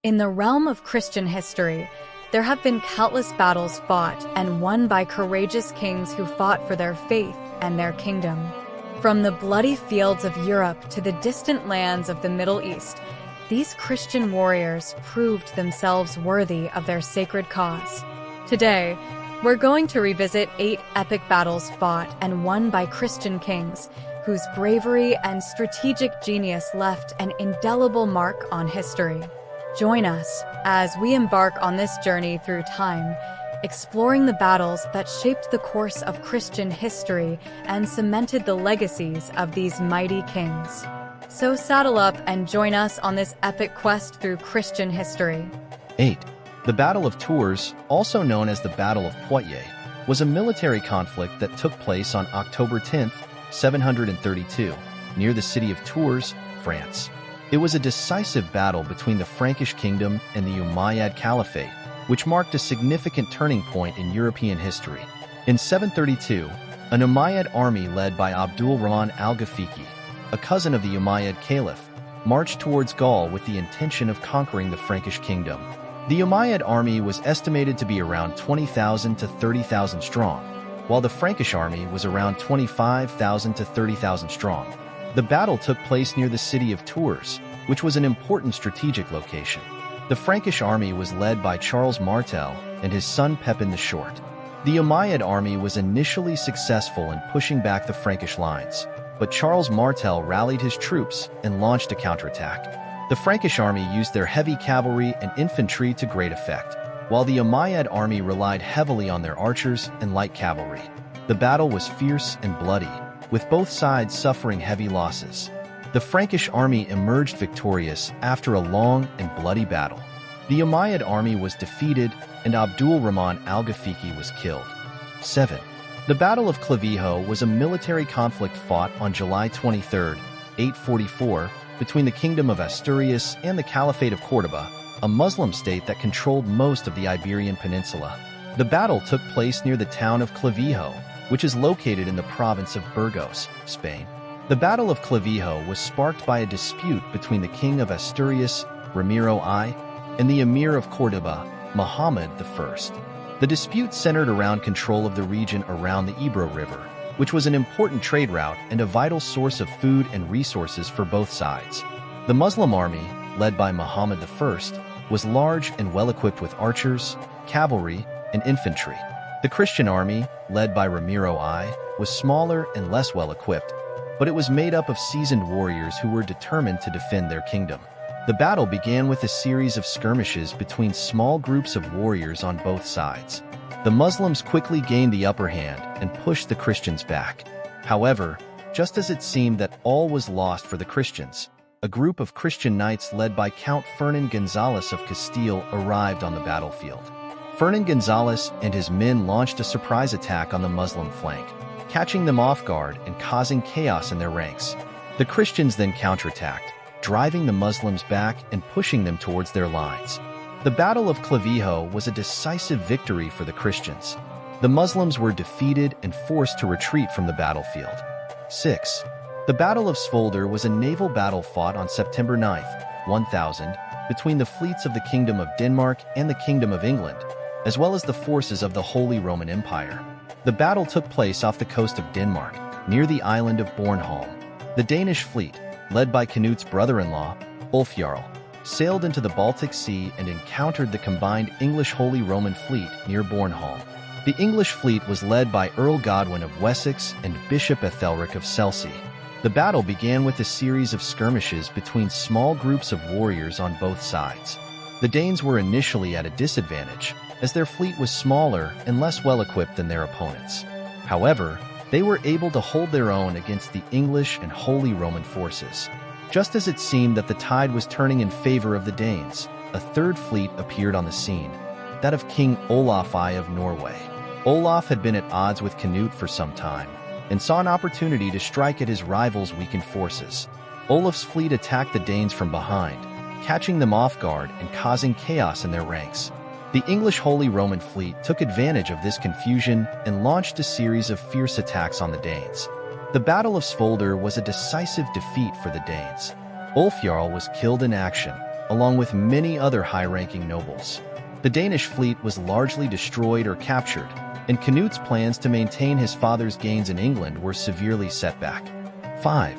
In the realm of Christian history, there have been countless battles fought and won by courageous kings who fought for their faith and their kingdom. From the bloody fields of Europe to the distant lands of the Middle East, these Christian warriors proved themselves worthy of their sacred cause. Today, we're going to revisit 8 epic battles fought and won by Christian kings, whose bravery and strategic genius left an indelible mark on history. Join us as we embark on this journey through time, exploring the battles that shaped the course of Christian history and cemented the legacies of these mighty kings. So saddle up and join us on this epic quest through Christian history. 8. The Battle of Tours, also known as the Battle of Poitiers, was a military conflict that took place on October 10, 732, near the city of Tours, France. It was a decisive battle between the Frankish kingdom and the Umayyad Caliphate, which marked a significant turning point in European history. In 732, an Umayyad army led by Abdul-Rahman al-Ghafiqi, a cousin of the Umayyad Caliph, marched towards Gaul with the intention of conquering the Frankish kingdom. The Umayyad army was estimated to be around 20,000 to 30,000 strong, while the Frankish army was around 25,000 to 30,000 strong. The battle took place near the city of Tours, which was an important strategic location. The Frankish army was led by Charles Martel and his son Pepin the Short. The Umayyad army was initially successful in pushing back the Frankish lines, but Charles Martel rallied his troops and launched a counterattack. The Frankish army used their heavy cavalry and infantry to great effect, while the Umayyad army relied heavily on their archers and light cavalry. The battle was fierce and bloody, with both sides suffering heavy losses. The Frankish army emerged victorious after a long and bloody battle. The Umayyad army was defeated and Abdul-Rahman al-Ghafiqi was killed. 7. The Battle of Clavijo was a military conflict fought on July 23, 844, between the Kingdom of Asturias and the Caliphate of Córdoba, a Muslim state that controlled most of the Iberian Peninsula. The battle took place near the town of Clavijo, which is located in the province of Burgos, Spain. The Battle of Clavijo was sparked by a dispute between the King of Asturias, Ramiro I, and the Emir of Córdoba, Muhammad I. The dispute centered around control of the region around the Ebro River, which was an important trade route and a vital source of food and resources for both sides. The Muslim army, led by Muhammad I, was large and well-equipped with archers, cavalry, and infantry. The Christian army, led by Ramiro I, was smaller and less well-equipped, but it was made up of seasoned warriors who were determined to defend their kingdom. The battle began with a series of skirmishes between small groups of warriors on both sides. The Muslims quickly gained the upper hand and pushed the Christians back. However, just as it seemed that all was lost for the Christians, a group of Christian knights led by Count Fernan Gonzalez of Castile arrived on the battlefield. Fernan Gonzalez and his men launched a surprise attack on the Muslim flank, catching them off guard and causing chaos in their ranks. The Christians then counterattacked, driving the Muslims back and pushing them towards their lines. The Battle of Clavijo was a decisive victory for the Christians. The Muslims were defeated and forced to retreat from the battlefield. 6. The Battle of Svolder was a naval battle fought on September 9, 1000, between the fleets of the Kingdom of Denmark and the Kingdom of England, as well as the forces of the Holy Roman Empire. The battle took place off the coast of Denmark, near the island of Bornholm. The Danish fleet, led by Canute's brother-in-law, Ulfjarl, sailed into the Baltic Sea and encountered the combined English Holy Roman fleet near Bornholm. The English fleet was led by Earl Godwin of Wessex and Bishop Ethelric of Selsey. The battle began with a series of skirmishes between small groups of warriors on both sides. The Danes were initially at a disadvantage, as their fleet was smaller and less well-equipped than their opponents. However, they were able to hold their own against the English and Holy Roman forces. Just as it seemed that the tide was turning in favor of the Danes, a third fleet appeared on the scene, that of King Olaf I of Norway. Olaf had been at odds with Canute for some time, and saw an opportunity to strike at his rival's weakened forces. Olaf's fleet attacked the Danes from behind, catching them off guard and causing chaos in their ranks. The English Holy Roman fleet took advantage of this confusion and launched a series of fierce attacks on the Danes. The Battle of Svolder was a decisive defeat for the Danes. Ulfjarl was killed in action, along with many other high-ranking nobles. The Danish fleet was largely destroyed or captured, and Canute's plans to maintain his father's gains in England were severely set back. 5.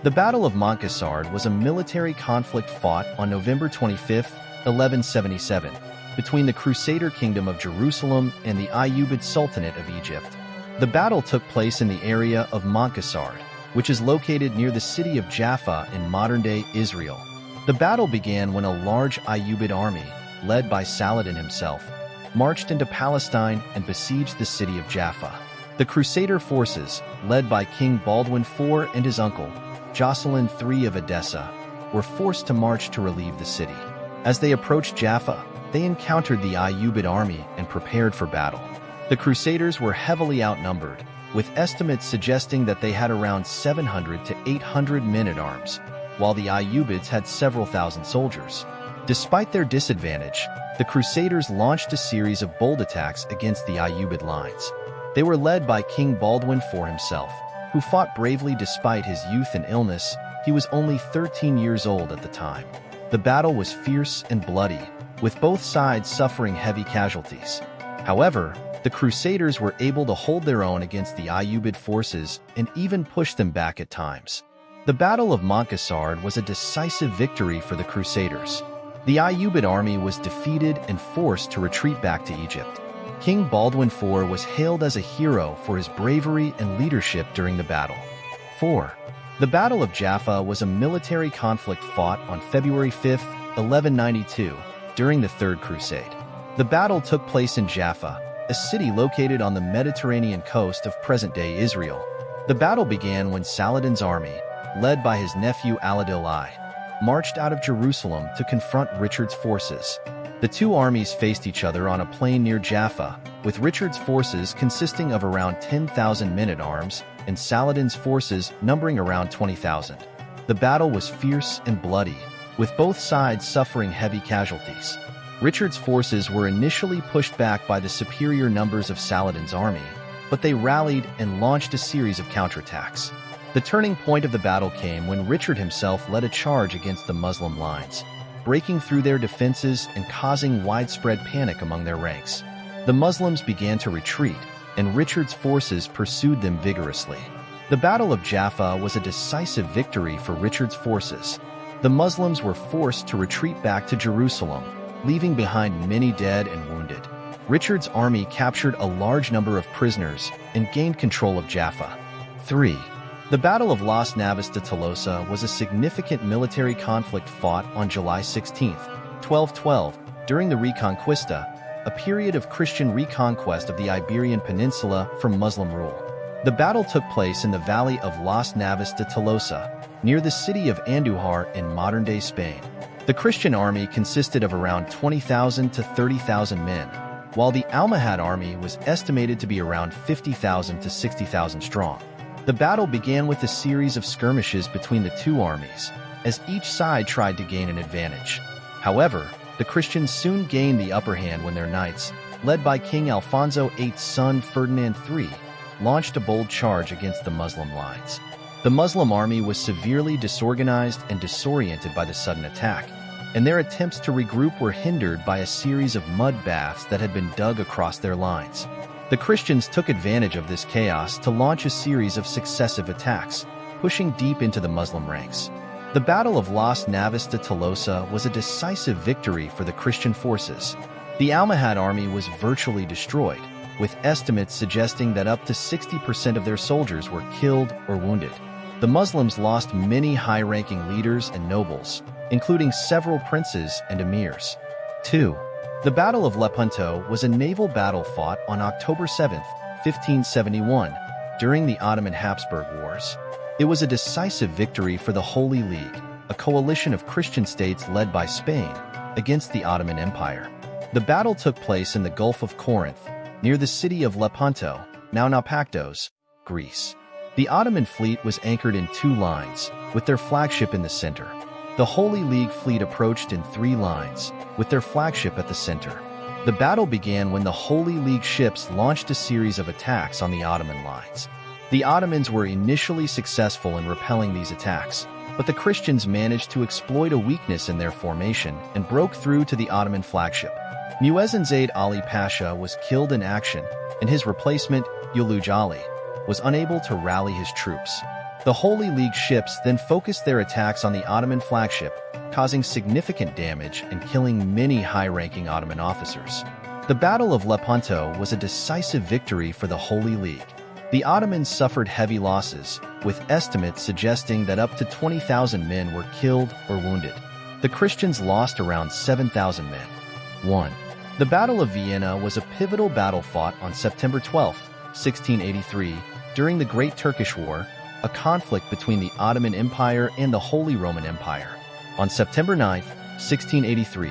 The Battle of Montcassard was a military conflict fought on November 25, 1177, between the Crusader Kingdom of Jerusalem and the Ayyubid Sultanate of Egypt. The battle took place in the area of Montcassard, which is located near the city of Jaffa in modern-day Israel. The battle began when a large Ayyubid army, led by Saladin himself, marched into Palestine and besieged the city of Jaffa. The Crusader forces, led by King Baldwin IV and his uncle, Jocelyn III of Edessa, were forced to march to relieve the city. As they approached Jaffa, they encountered the Ayyubid army and prepared for battle. The Crusaders were heavily outnumbered, with estimates suggesting that they had around 700 to 800 men-at-arms, while the Ayyubids had several thousand soldiers. Despite their disadvantage, the Crusaders launched a series of bold attacks against the Ayyubid lines. They were led by King Baldwin IV himself, who fought bravely despite his youth and illness. He was only 13 years old at the time. The battle was fierce and bloody, with both sides suffering heavy casualties. However, the Crusaders were able to hold their own against the Ayyubid forces and even push them back at times. The Battle of Montcassard was a decisive victory for the Crusaders. The Ayyubid army was defeated and forced to retreat back to Egypt. King Baldwin IV was hailed as a hero for his bravery and leadership during the battle. 4. The Battle of Jaffa was a military conflict fought on February 5, 1192, during the Third Crusade. The battle took place in Jaffa, a city located on the Mediterranean coast of present-day Israel. The battle began when Saladin's army, led by his nephew Al-Adil I, marched out of Jerusalem to confront Richard's forces. The two armies faced each other on a plain near Jaffa, with Richard's forces consisting of around 10,000 men-at-arms and Saladin's forces numbering around 20,000. The battle was fierce and bloody, with both sides suffering heavy casualties. Richard's forces were initially pushed back by the superior numbers of Saladin's army, but they rallied and launched a series of counterattacks. The turning point of the battle came when Richard himself led a charge against the Muslim lines, breaking through their defenses and causing widespread panic among their ranks. The Muslims began to retreat, and Richard's forces pursued them vigorously. The Battle of Jaffa was a decisive victory for Richard's forces. The Muslims were forced to retreat back to Jerusalem, leaving behind many dead and wounded. Richard's army captured a large number of prisoners and gained control of Jaffa. 3. The Battle of Las Navas de Tolosa was a significant military conflict fought on July 16, 1212, during the Reconquista, a period of Christian reconquest of the Iberian Peninsula from Muslim rule. The battle took place in the valley of Las Navas de Tolosa, near the city of Andújar in modern-day Spain. The Christian army consisted of around 20,000 to 30,000 men, while the Almohad army was estimated to be around 50,000 to 60,000 strong. The battle began with a series of skirmishes between the two armies, as each side tried to gain an advantage. However, the Christians soon gained the upper hand when their knights, led by King Alfonso VIII's son Ferdinand III, launched a bold charge against the Muslim lines. The Muslim army was severely disorganized and disoriented by the sudden attack, and their attempts to regroup were hindered by a series of mud baths that had been dug across their lines. The Christians took advantage of this chaos to launch a series of successive attacks, pushing deep into the Muslim ranks. The Battle of Las Navas de Tolosa was a decisive victory for the Christian forces. The Almohad army was virtually destroyed, with estimates suggesting that up to 60% of their soldiers were killed or wounded. The Muslims lost many high-ranking leaders and nobles, including several princes and emirs. 2. The Battle of Lepanto was a naval battle fought on October 7, 1571, during the Ottoman Habsburg Wars. It was a decisive victory for the Holy League, a coalition of Christian states led by Spain, against the Ottoman Empire. The battle took place in the Gulf of Corinth, near the city of Lepanto, now Naupactos, Greece. The Ottoman fleet was anchored in two lines, with their flagship in the center. The Holy League fleet approached in three lines, with their flagship at the center. The battle began when the Holy League ships launched a series of attacks on the Ottoman lines. The Ottomans were initially successful in repelling these attacks, but the Christians managed to exploit a weakness in their formation and broke through to the Ottoman flagship. Muezzin Zayd Ali Pasha was killed in action, and his replacement, Uluj Ali, was unable to rally his troops. The Holy League ships then focused their attacks on the Ottoman flagship, causing significant damage and killing many high-ranking Ottoman officers. The Battle of Lepanto was a decisive victory for the Holy League. The Ottomans suffered heavy losses, with estimates suggesting that up to 20,000 men were killed or wounded. The Christians lost around 7,000 men. 1. The Battle of Vienna was a pivotal battle fought on September 12, 1683, during the Great Turkish War, a conflict between the Ottoman Empire and the Holy Roman Empire. On September 9, 1683,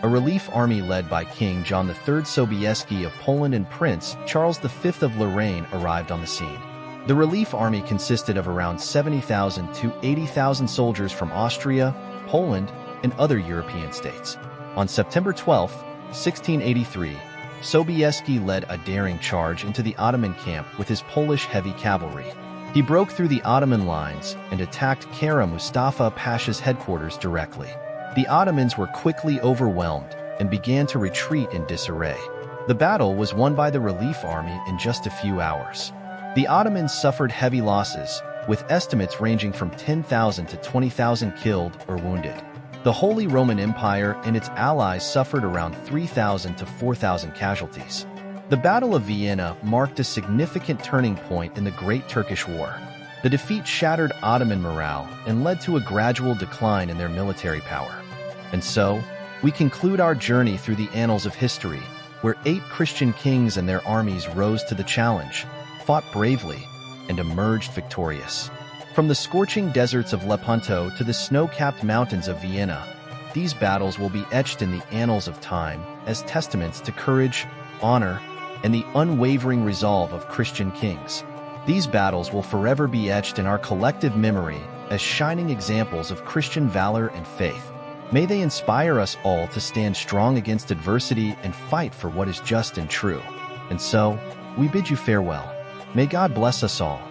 a relief army led by King John III Sobieski of Poland and Prince Charles V of Lorraine arrived on the scene. The relief army consisted of around 70,000 to 80,000 soldiers from Austria, Poland, and other European states. On September 12, 1683, Sobieski led a daring charge into the Ottoman camp with his Polish heavy cavalry. He broke through the Ottoman lines and attacked Kara Mustafa Pasha's headquarters directly. The Ottomans were quickly overwhelmed and began to retreat in disarray. The battle was won by the relief army in just a few hours. The Ottomans suffered heavy losses, with estimates ranging from 10,000 to 20,000 killed or wounded. The Holy Roman Empire and its allies suffered around 3,000 to 4,000 casualties. The Battle of Vienna marked a significant turning point in the Great Turkish War. The defeat shattered Ottoman morale and led to a gradual decline in their military power. And so, we conclude our journey through the annals of history, where 8 Christian kings and their armies rose to the challenge, fought bravely, and emerged victorious. From the scorching deserts of Lepanto to the snow-capped mountains of Vienna, these battles will be etched in the annals of time as testaments to courage, honor, and the unwavering resolve of Christian kings. These battles will forever be etched in our collective memory as shining examples of Christian valor and faith. May they inspire us all to stand strong against adversity and fight for what is just and true. And so, we bid you farewell. May God bless us all.